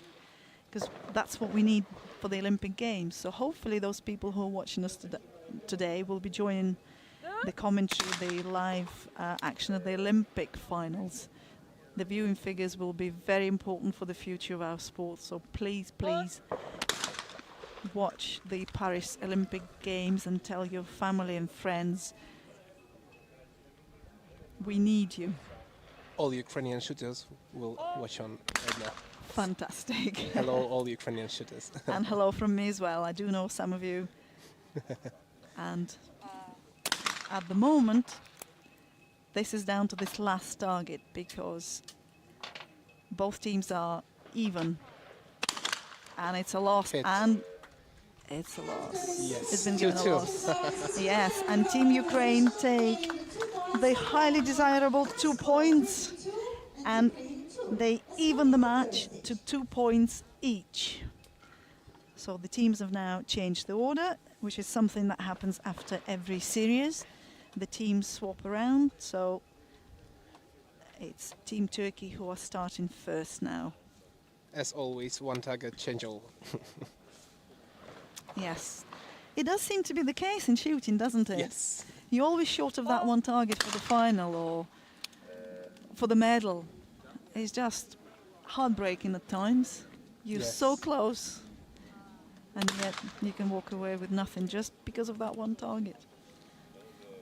because that's what we need for the Olympic Games. So hopefully those people who are watching us today will be joining the commentary, the live action of the Olympic finals. The viewing figures will be very important for the future of our sport, so please, please watch the Paris Olympic Games and tell your family and friends we need you. All Ukrainian shooters will watch on right now. Fantastic. Hello, all Ukrainian shooters. And hello from me as well. I do know some of you. And at the moment, this is down to this last target because both teams are even. And it's a loss. Hit. And it's a loss. Yes. It's been given a 2-2. loss. Yes. And Team Ukraine take the highly desirable 2 points. And they even the match to 2 points each. So the teams have now changed the order, which is something that happens after every series. The teams swap around, so it's Team Turkey who are starting first now. As always, one target change all. Yes. It does seem to be the case in shooting, doesn't it? Yes. You're always short of that one target for the final or for the medal. It's just heartbreaking at times. You're Yes. so close, and yet you can walk away with nothing just because of that one target.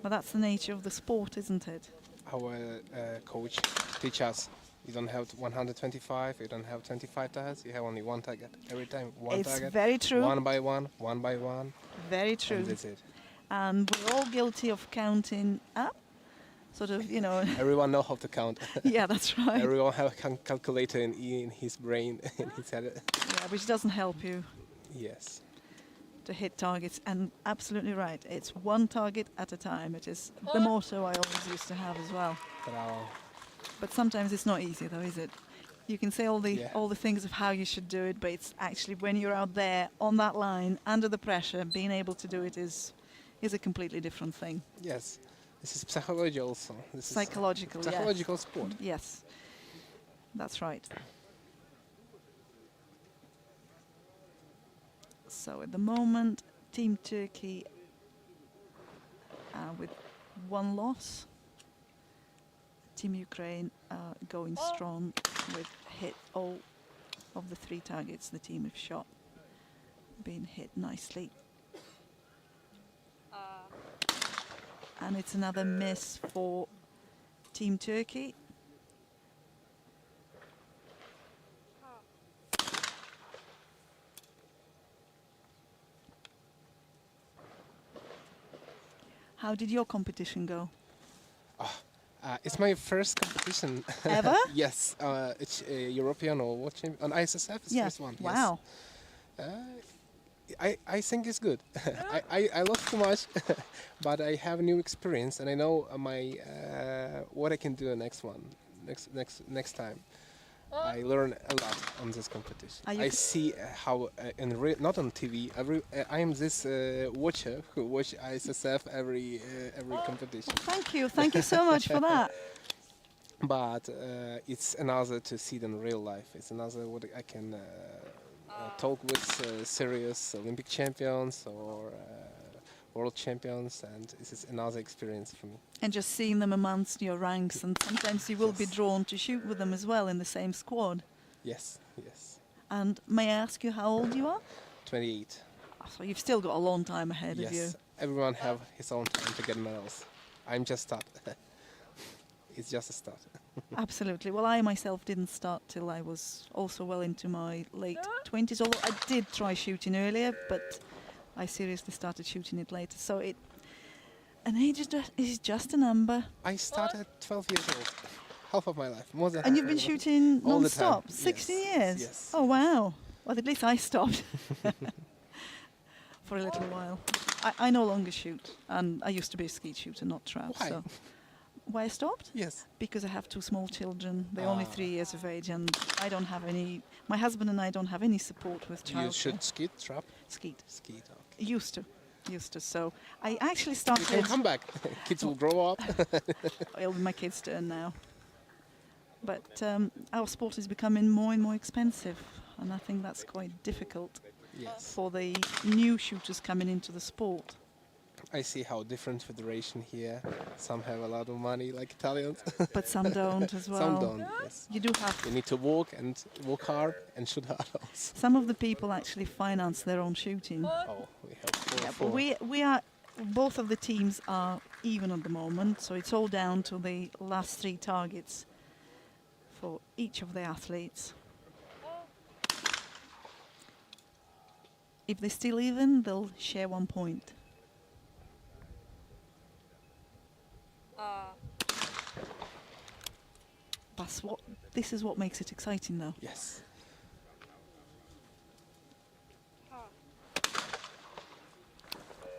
But that's the nature of the sport, isn't it? Our coach teach us, you don't have 125, you don't have 25 targets, you have only one target. Every time, one It's target. very true. One by one, one by one. Very true. And that's it. And we're all guilty of counting up, sort of, you know. Everyone know how to count. Yeah, that's right. Everyone have a calculator in his brain, in his head. Yeah, which doesn't help you Yes. to hit targets. And absolutely right, it's one target at a time. It is the motto I always used to have as well. Bravo. But sometimes it's not easy, though, is it? You can say all Yeah. the things of how you should do it, but it's actually when you're out there on that line, under the pressure, being able to do it is a completely different thing. Yes. This is psychology also. This Psychological, is yes. psychological sport. Yes, that's right. So at the moment, Team Turkey with one loss. Team Ukraine going strong with hit all of the 3 targets the team have shot, being hit nicely. And it's another miss for Team Turkey. How did your competition go? It's my first competition. Ever? Yes, it's a European or what on ISSF. It's Yeah. first one. Wow. Yes. I think it's good. I lost too much, but I have new experience and I know my what I can do next one, next time. I learn a lot on this competition. Are you I c- see how not on TV. I am this watcher who watch ISSF every competition. Thank you so much for that. But it's another to see it in real life. It's another what I can talk with serious Olympic champions or world champions, and this is another experience for me. And just seeing them amongst your ranks, and sometimes you will be Yes. drawn to shoot with them as well in the same squad. Yes, yes. And may I ask you how old you are? 28. So you've still got a long time ahead of you. Yes, everyone have his own time to get medals. I'm just start. It's just a start. Absolutely. Well, I myself didn't start till I was also well into my late 20s, although I did try shooting earlier, but I seriously started shooting it later. So an age is just a number. I started 12 years old, half of my life, more than And you've been half. shooting All the time. non-stop, 16 Yes, years? yes. Oh, wow. Well, at least I stopped for a little while. I no longer shoot, and I used to be a skeet shooter, not trap. Why? So why I stopped? Yes. Because I have two small children. They're only 3 years of age, and I don't have any. My husband and I don't have any support with You childcare. should skeet, trap, Skeet. skeet. Okay. Used to. So I actually You can started. come back. Kids will grow up. It'll be my kids' turn now. But our sport is becoming more and more expensive, and I think that's quite difficult Yes. for the new shooters coming into the sport. I see how different federation here. Some have a lot of money, like Italians. But some don't as well. Some don't. Yes. You do have. You need to walk hard and shoot hard also. Some of the people actually finance their own shooting. Oh, we have four. Yeah, but we are. Both of the teams are even at the moment, so it's all down to the last 3 targets for each of the athletes. If they're still even, they'll share 1 point. This is what makes it exciting, though. Yes.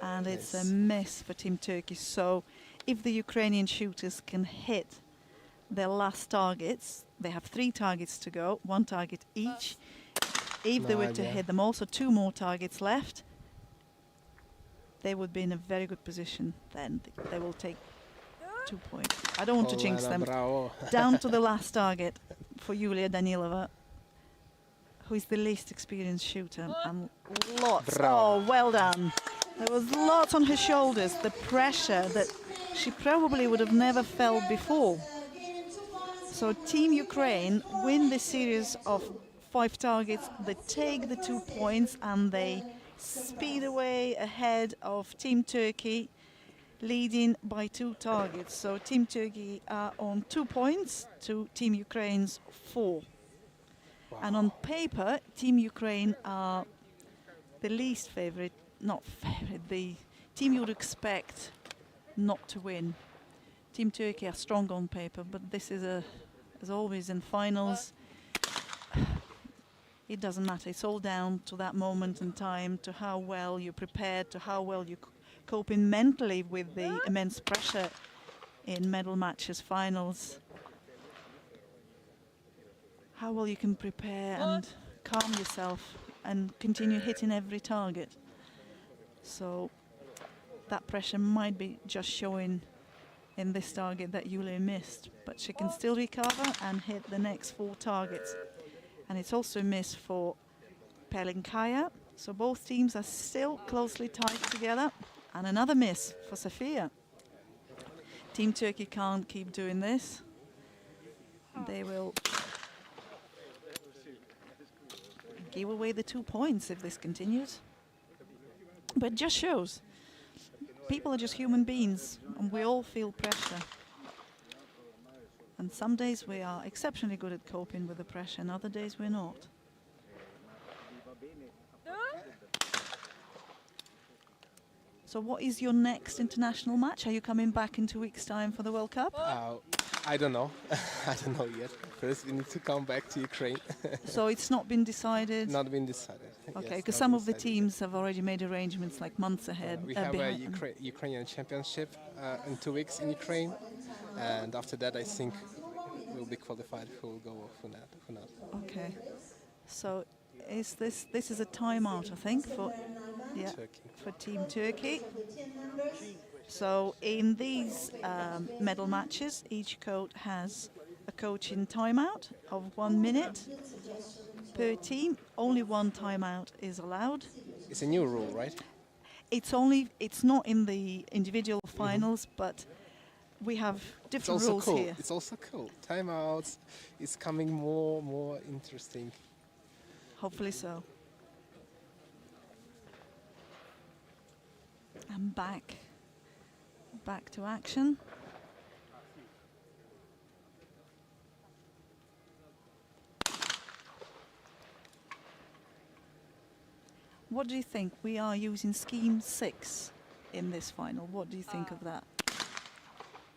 And it's a Yes. mess for Team Turkey. So if the Ukrainian shooters can hit their last targets, they have 3 targets to go, 1 target each. If they No were to idea. hit them also 2 more targets left, they would be in a very good position. Then they will take 2 points. I don't want to jinx Olena, them. bravo. Down to the last target for Yulia Danilova, who is the least experienced shooter. And lots. Bravo. Oh, well done. There was lots on her shoulders, the pressure that she probably would have never felt before. So Team Ukraine win this series of 5 targets. They take the 2 points and they speed away ahead of Team Turkey, leading by 2 targets. So Team Turkey are on 2 points to Team Ukraine's 4. And on paper, Team Ukraine are the least favorite, not favorite, the team you would expect not to win. Team Turkey are strong on paper, but this is as always in finals, it doesn't matter. It's all down to that moment in time, to how well you're prepared, to how well you're coping mentally with the immense pressure in medal matches, finals. How well you can prepare and calm yourself and continue hitting every target. So that pressure might be just showing in this target that Yulia missed, but she can still recover and hit the next 4 targets. And it's also a miss for Pelinkaya. So both teams are still closely tied together. And another miss for Sofia. Team Turkey can't keep doing this. They will give away the 2 points if this continues. But it just shows people are just human beings and we all feel pressure. And some days we are exceptionally good at coping with the pressure and other days we're not. So what is your next international match? Are you coming back in 2 weeks' time for the World Cup? I don't know. I don't know yet. First, we need to come back to Ukraine. So it's not been decided? Not been decided. Okay, Yes, because not some of the decided teams have already made arrangements like months ahead. yet. We have a behind. Ukrainian championship in 2 weeks in Ukraine, and after that, I think we'll be qualified who will go or who not. Okay. So this is a timeout, I think, for Turkey. for Team Turkey. So in these medal matches, each coach has a coaching timeout of 1 minute per team. Only one timeout is allowed. It's a new rule, right? It's not in the individual finals, but we have It's different also rules cool. here. It's also cool. Timeouts is coming more interesting. Hopefully so. And back to action. What do you think? We are using scheme 6 in this final. What do you think of that?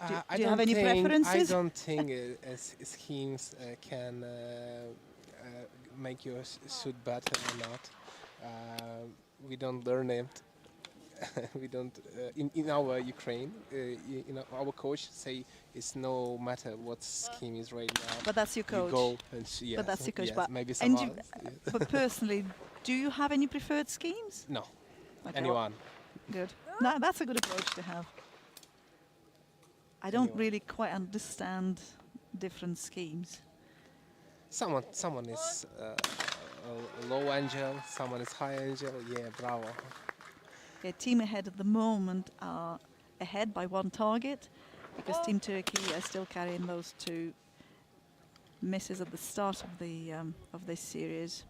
Do you have any preferences? I don't think schemes can make your suit better or not. We don't learn it. We don't in our Ukraine. Our coach say it's no matter what scheme is right now. But that's your coach. You go and yes, But that's your coach. yes, But maybe some others. but personally, do you have any preferred schemes? No, Okay. anyone. Good. No, that's a good approach to have. I don't Anyone. really quite understand different schemes. Someone is a low angel, someone is high angel. Yeah, bravo. Okay, team ahead at the moment are ahead by 1 target because Team Turkey are still carrying those 2 misses at the start of this series.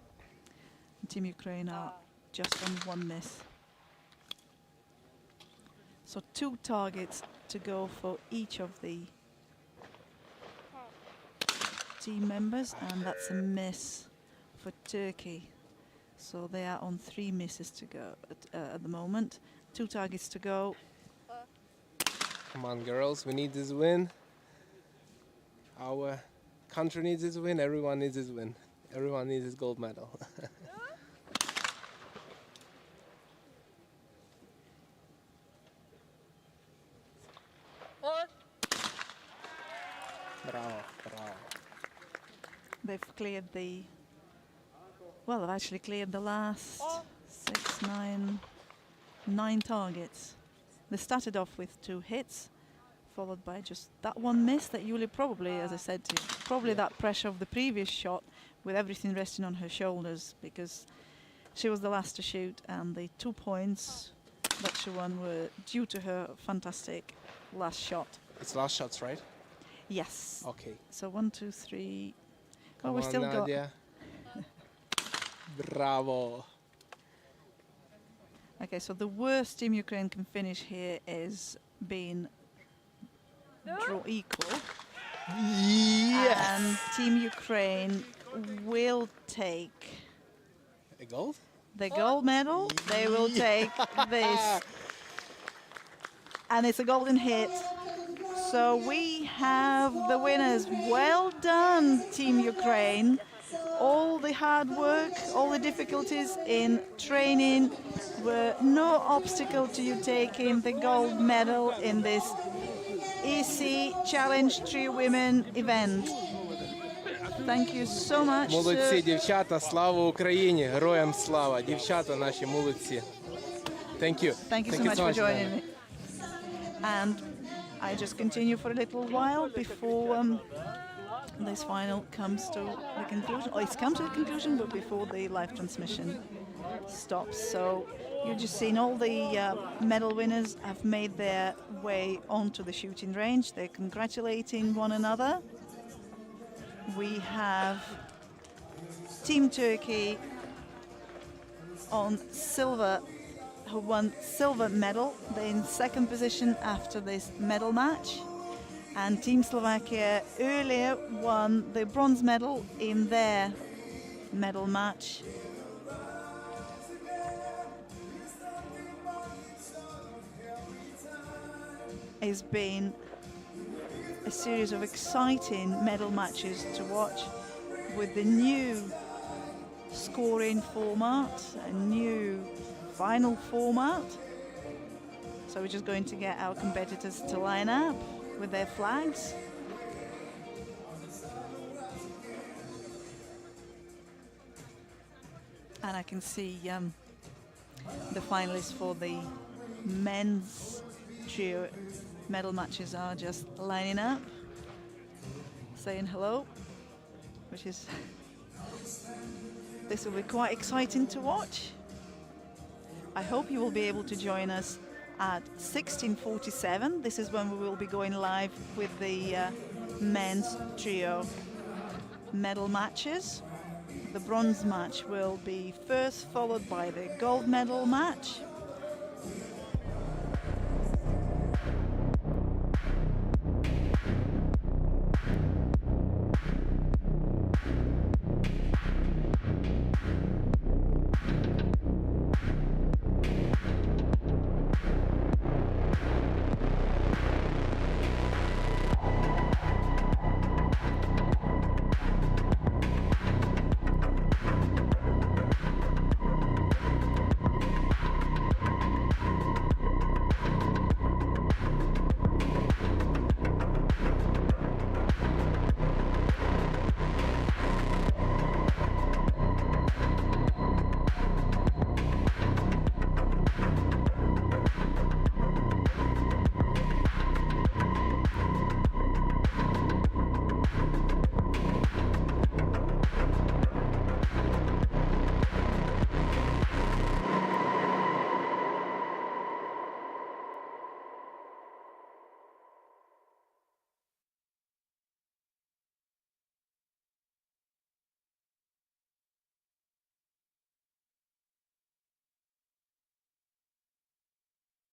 And Team Ukraine are just on 1 miss. So 2 targets to go for each of the team members, and that's a miss for Turkey. So they are on 3 misses to go at the moment. 2 targets to go. Come on, girls, we need this win. Our country needs this win. Everyone needs this win. Everyone needs this gold medal. Bravo, bravo. They've cleared they've actually cleared the last 9 targets. They started off with 2 hits, followed by just that 1 miss that Yulia probably, as I said to you, probably that pressure of the previous shot with everything resting on her shoulders because she was the last to shoot, and the 2 points that she won were due to her fantastic last shot. It's last shots, right? Yes. Okay. So 1, 2, 3. Come we on, still got. Nadia. Bravo. Okay, so the worst Team Ukraine can finish here is being draw equal. Yes. And Team Ukraine will take A gold? the gold medal. They will take this. And it's a golden hit. So we have the winners. Well done, Team Ukraine. All the hard work, all the difficulties in training were no obstacle to you taking the gold medal in this ESC Challenge Trio Women event. Thank you so much. Молодці, дівчата, слава Україні, героям слава. Дівчата наші молодці. Thank you. Thank you so much for joining me. And I just continue for a little while before this final comes to the conclusion. Oh, it's come to the conclusion, but before the live transmission stops. So you've just seen all the medal winners have made their way onto the shooting range. They're congratulating one another. We have Team Turkey on silver, who won silver medal. They're in 2nd position after this medal match. And Team Slovakia earlier won the bronze medal in their medal match. It's been a series of exciting medal matches to watch with the new scoring format, a new final format. So we're just going to get our competitors to line up with their flags. And I can see the finalists for the men's trio medal matches are just lining up, saying hello, which is, this will be quite exciting to watch. I hope you will be able to join us at 16:47. This is when we will be going live with the men's trio medal matches. The bronze match will be first, followed by the gold medal match.